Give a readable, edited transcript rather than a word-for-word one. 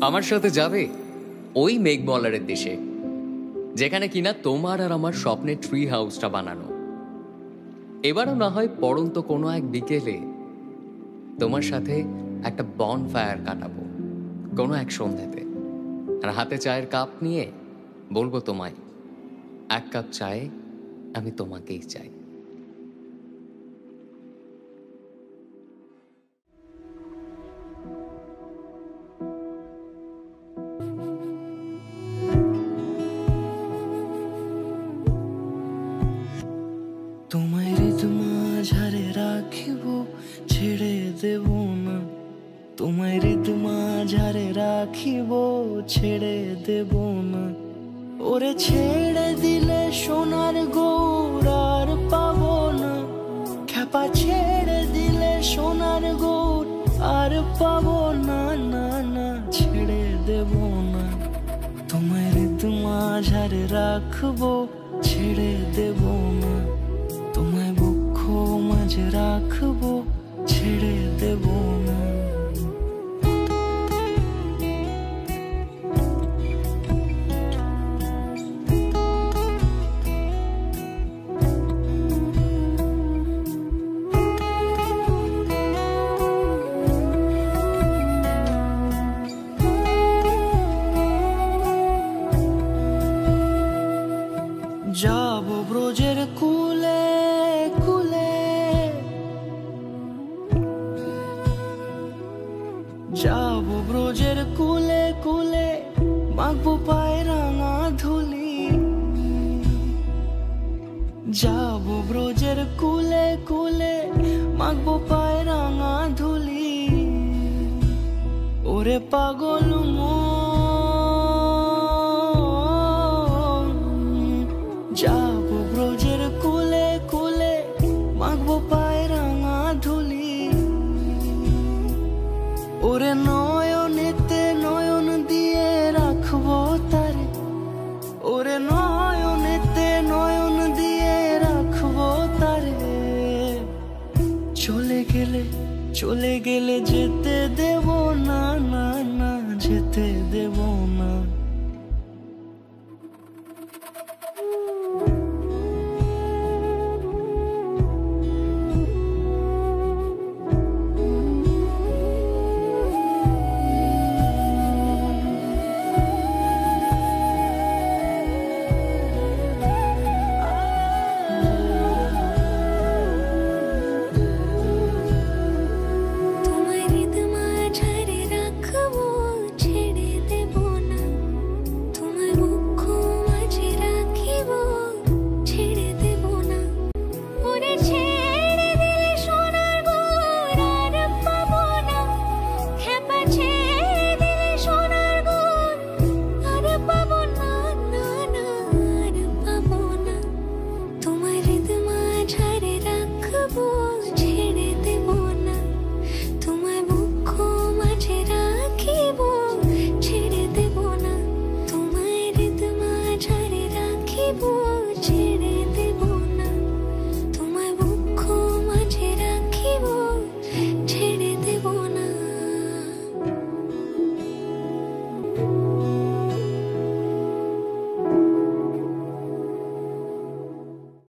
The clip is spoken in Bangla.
আমার সাথে যাবে ওই মেঘমলারের দেশে, যেখানে কিনা তোমার আর আমার স্বপ্নের ট্রি হাউসটা বানানো। এবারও না হয় পড়ন্ত কোনো এক বিকেলে তোমার সাথে একটা বন ফায়ার কাটাবো কোনো এক সন্ধ্যাতে, আর হাতে চায়ের কাপ নিয়ে বলবো তোমায়, এক কাপ চায়ে আমি তোমাকেই চাই। তোমায় হৃদ মাঝারে রাখিব, ছেড়ে দেব না। তোমায় হৃদ মাঝারে রাখিব, ছেড়ে দেব না। ওরে ছেড়ে দিলে সোনার গৌর আর পাবো না। খ্যাপা ছেড়ে দিলে সোনার গৌর আর পাবো না। না না, ছেড়ে দেব না। তোমায় হৃদ মাঝারে রাখবো, ছেড়ে দেব না। তোমায় বক্ষ মাঝে রাখবো, ছেড়ে দেব না। যাবো ব্রজের কুলে কুলে, যাবো ব্রজের কুলে কুলে, মাখবো পায়ে রাঙা ধুলি। যাবো ব্রজের কুলে কুলে, মাখবো পায়ে রাঙা ধুলি। ওরে পাগল যাবো ব্রজের কুলে কুলে, মাখবো পায়ে রাঙা ধুলি। ওরে নয়নেতে নয়ন দিয়ে রাখবো তারে, ওরে নয়নেতে নয়ন দিয়ে রাখবো তারে। চলে গেলে